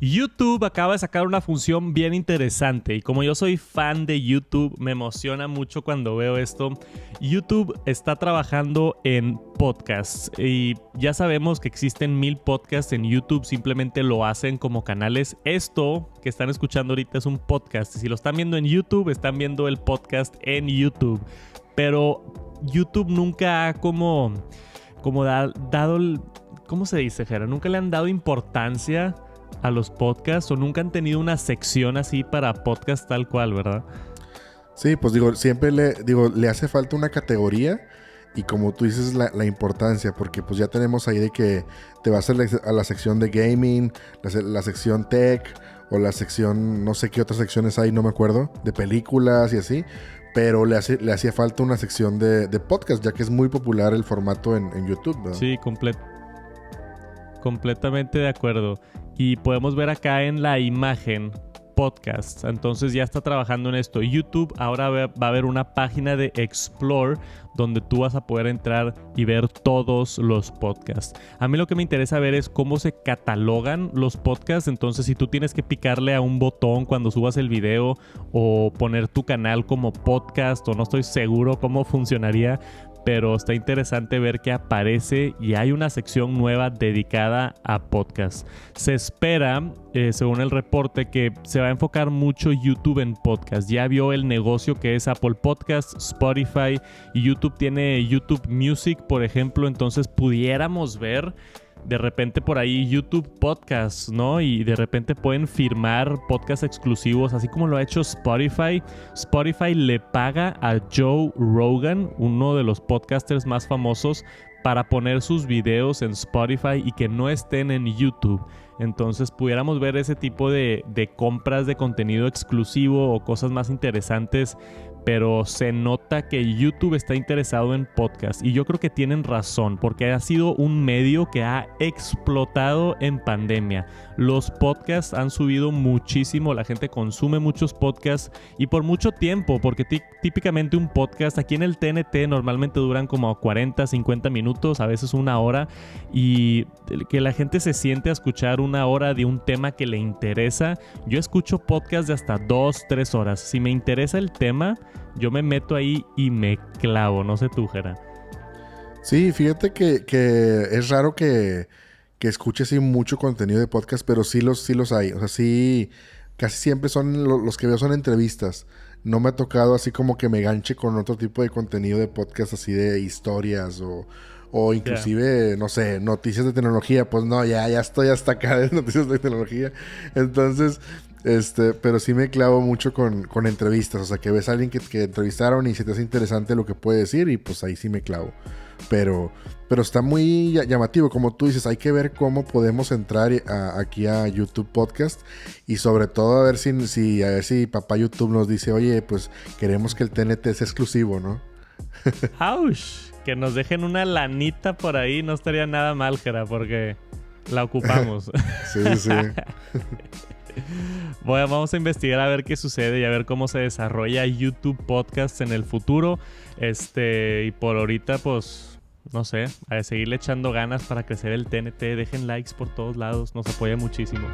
YouTube acaba de sacar una función bien interesante y como yo soy fan de YouTube, me emociona mucho cuando veo esto. YouTube está trabajando en podcasts y ya sabemos que existen 1000 podcasts en YouTube, simplemente lo hacen como canales. Esto que están escuchando ahorita es un podcast. Si lo están viendo en YouTube, están viendo el podcast en YouTube. Pero YouTube nunca ha dado el... ¿Cómo se dice, Jera? Nunca le han dado importancia a los podcasts o nunca han tenido una sección así para podcast tal cual, ¿verdad? Sí, pues siempre le hace falta una categoría y como tú dices la importancia, porque pues ya tenemos ahí de que te vas a la sección de gaming, la sección tech o la sección, no sé qué otras secciones hay, no me acuerdo, de películas y así, pero le hacía falta una sección de podcast, ya que es muy popular el formato en YouTube, ¿verdad? Sí, completamente de acuerdo. Y podemos ver acá en la imagen podcasts. Entonces ya está trabajando en esto. YouTube ahora va a haber una página de Explore donde tú vas a poder entrar y ver todos los podcasts. A mí lo que me interesa ver es cómo se catalogan los podcasts. Entonces si tú tienes que picarle a un botón cuando subas el video o poner tu canal como podcast o no estoy seguro cómo funcionaría, pero está interesante ver que aparece y hay una sección nueva dedicada a podcasts. Se espera, según el reporte, que se va a enfocar mucho YouTube en podcasts. Ya vio el negocio que es Apple Podcasts, Spotify y YouTube tiene YouTube Music, por ejemplo. Entonces pudiéramos ver de repente por ahí YouTube Podcasts, ¿no? Y de repente pueden firmar podcasts exclusivos, así como lo ha hecho Spotify. Spotify le paga a Joe Rogan, uno de los podcasters más famosos, para poner sus videos en Spotify y que no estén en YouTube. Entonces pudiéramos ver ese tipo de compras de contenido exclusivo o cosas más interesantes, pero se nota que YouTube está interesado en podcast y yo creo que tienen razón porque ha sido un medio que ha explotado en pandemia. Los podcasts han subido muchísimo, la gente consume muchos podcasts y por mucho tiempo, porque típicamente un podcast aquí en el TNT normalmente duran como 40, 50 minutos, a veces una hora, y que la gente se siente a escuchar una hora de un tema que le interesa. Yo escucho podcasts de hasta 2, 3 horas. Si me interesa el tema, yo me meto ahí y me clavo. No sé tú, Jera. Sí, fíjate que es raro que escuches así mucho contenido de podcast, pero sí los hay. O sea, sí, casi siempre son los que veo son entrevistas. No me ha tocado así como que me ganche con otro tipo de contenido de podcast, así de historias o inclusive, no sé, noticias de tecnología. Pues no, ya estoy hasta acá de noticias de tecnología. Entonces, pero sí me clavo mucho con entrevistas. O sea, que ves a alguien que entrevistaron y se te hace interesante lo que puede decir y pues ahí sí me clavo. Pero está muy llamativo, como tú dices, hay que ver cómo podemos entrar aquí a YouTube Podcast y sobre todo a ver si papá YouTube nos dice, oye, pues queremos que el TNT sea exclusivo, ¿no? ¡Auch! Que nos dejen una lanita por ahí no estaría nada mal, Jera, porque la ocupamos. Sí. Bueno, vamos a investigar a ver qué sucede y a ver cómo se desarrolla YouTube Podcasts en el futuro. Y por ahorita, pues, no sé, a seguirle echando ganas para crecer el TNT. Dejen likes por todos lados, nos apoya muchísimo.